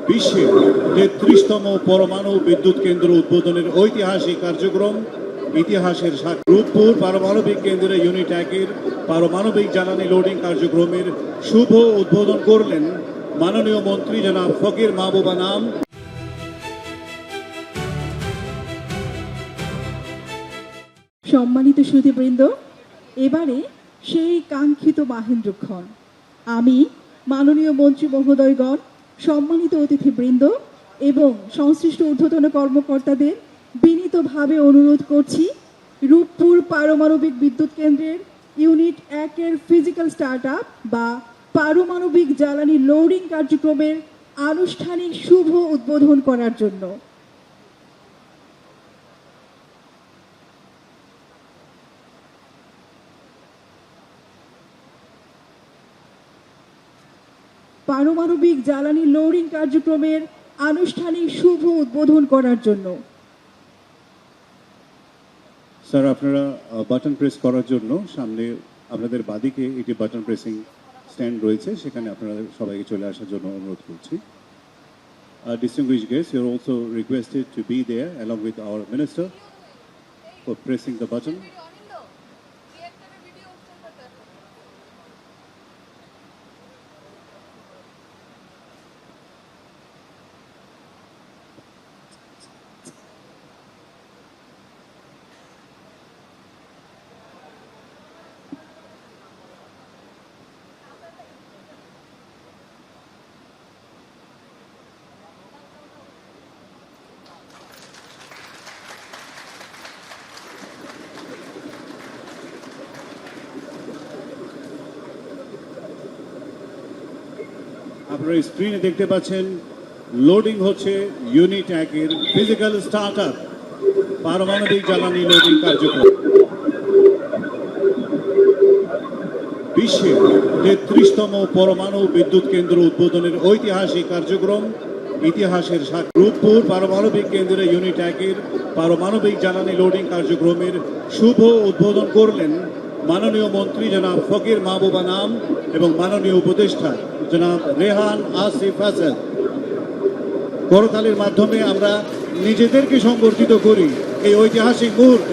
বিশ্বের ৩৩তম পরমাণু বিদ্যুৎ কেন্দ্র উদ্বোধনের ঐতিহাসিক কার্যক্রম ইতিহাসের রূপপুর পারমাণবিক কেন্দ্রে ইউনিট ১-এর পারমাণবিক জ্বালানি লোডিং কার্যক্রমের শুভ উদ্বোধন করলেন মাননীয় মন্ত্রী জনাব ফকির মাহবুব আনাম। সম্মানিত সুধীবৃন্দ, এবারে সেই কাঙ্ক্ষিত মাহেন্দ্রক্ষণ। আমি মাননীয় মন্ত্রী মহোদয়গণ, সম্মানিত অতিথিবৃন্দ এবং সংশ্লিষ্ট ঊর্ধ্বতন কর্মকর্তাদের বিনীতভাবে অনুরোধ করছি, রূপপুর পারমাণবিক বিদ্যুৎ কেন্দ্রের ইউনিট ১-এর ফিজিক্যাল স্টার্ট আপ বা পারমাণবিক জ্বালানি লোডিং কার্যক্রমের আনুষ্ঠানিক শুভ উদ্বোধন করার জন্য। পারমাণবিক জ্বালানি লোডিং কার্যক্রমের আনুষ্ঠানিক শুভ উদ্বোধন করার জন্য। স্যার, আপনারা বাটন প্রেস করার জন্য সামনে আপনাদের বাদিকে একটি বাটন প্রেসিং স্ট্যান্ড রয়েছে, সেখানে আপনারা সবাইকে চলে আসার জন্য অনুরোধ করছি। Distinguished guests, you are also requested to be there along with our minister for pressing the button. আপনারা স্ক্রিনে দেখতে পাচ্ছেন লোডিং হচ্ছে ইউনিট ১-এর ফিজিক্যাল স্টার্টআপ পারমাণবিক জ্বালানি লোডিং কার্যক্রম। বিশ্বের ৩৩তম পরমাণু বিদ্যুৎ কেন্দ্র উদ্বোধনের ঐতিহাসিক কার্যক্রম ইতিহাসের রূপপুর পারমাণবিক কেন্দ্রে ইউনিট ১-এর পারমাণবিক জ্বালানি লোডিং কার্যক্রমের শুভ উদ্বোধন করলেন মাননীয় মন্ত্রী জনাব ফকির মাহবুব আনাম এবং মাননীয় উপদেষ্টা জনাব রেহান আসিফ হাসান। করতালির মাধ্যমে আমরা নিজেদেরকে সংবর্ধিত করি এই ঐতিহাসিক মুহূর্তে।